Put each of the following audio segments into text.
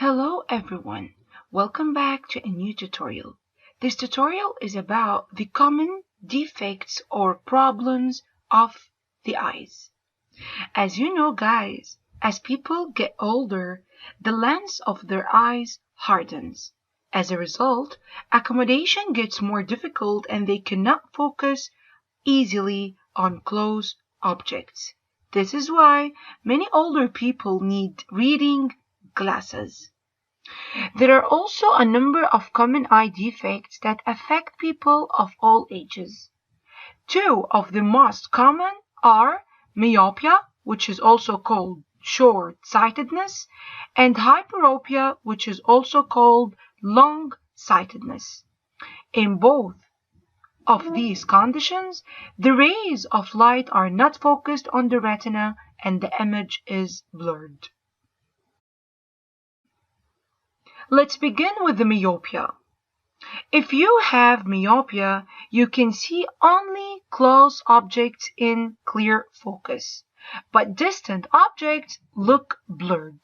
Hello everyone, welcome back to a new tutorial. This tutorial is about the common defects or problems of the eyes. As you know guys, as people get older, the lens of their eyes hardens. As a result, accommodation gets more difficult and they cannot focus easily on close objects. This is why many older people need reading glasses. There are also a number of common eye defects that affect people of all ages. Two of the most common are myopia, which is also called short-sightedness, and hyperopia, which is also called long-sightedness. In both of these conditions, the rays of light are not focused on the retina and the image is blurred. Let's begin with the myopia. If you have myopia, you can see only close objects in clear focus, but distant objects look blurred.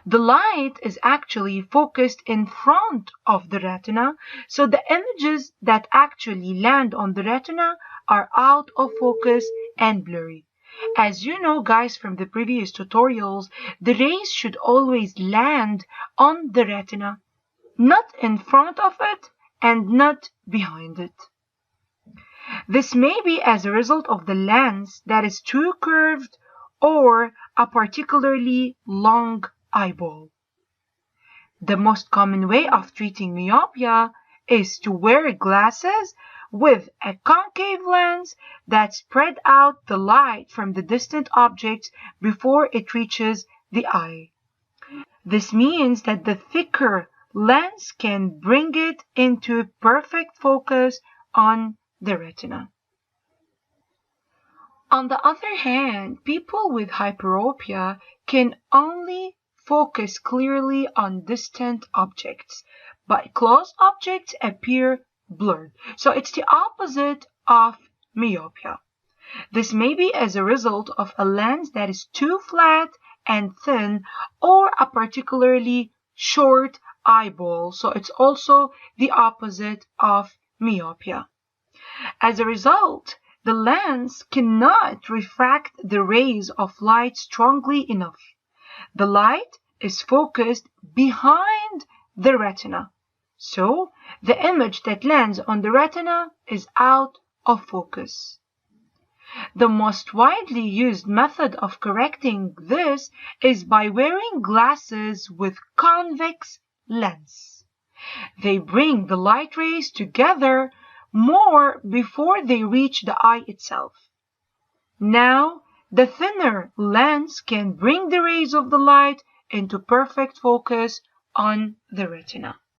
The light is actually focused in front of the retina, so the images that actually land on the retina are out of focus and blurry. As you know guys from the previous tutorials, the rays should always land on the retina, not in front of it and not behind it. This may be as a result of the lens that is too curved or a particularly long eyeball. The most common way of treating myopia is to wear glasses with a concave lens that spread out the light from the distant objects before it reaches the eye. This means that the thicker lens can bring it into perfect focus on the retina. On the other hand, people with hyperopia can only focus clearly on distant objects, but close objects appear blurred. So it's the opposite of myopia. This may be as a result of a lens that is too flat and thin or a particularly short eyeball. So it's also the opposite of myopia. As a result, the lens cannot refract the rays of light strongly enough. The light is focused behind the retina, so the image that lands on the retina is out of focus. The most widely used method of correcting this is by wearing glasses with convex lens. They bring the light rays together more before they reach the eye itself. Now, the thinner lens can bring the rays of the light into perfect focus on the retina.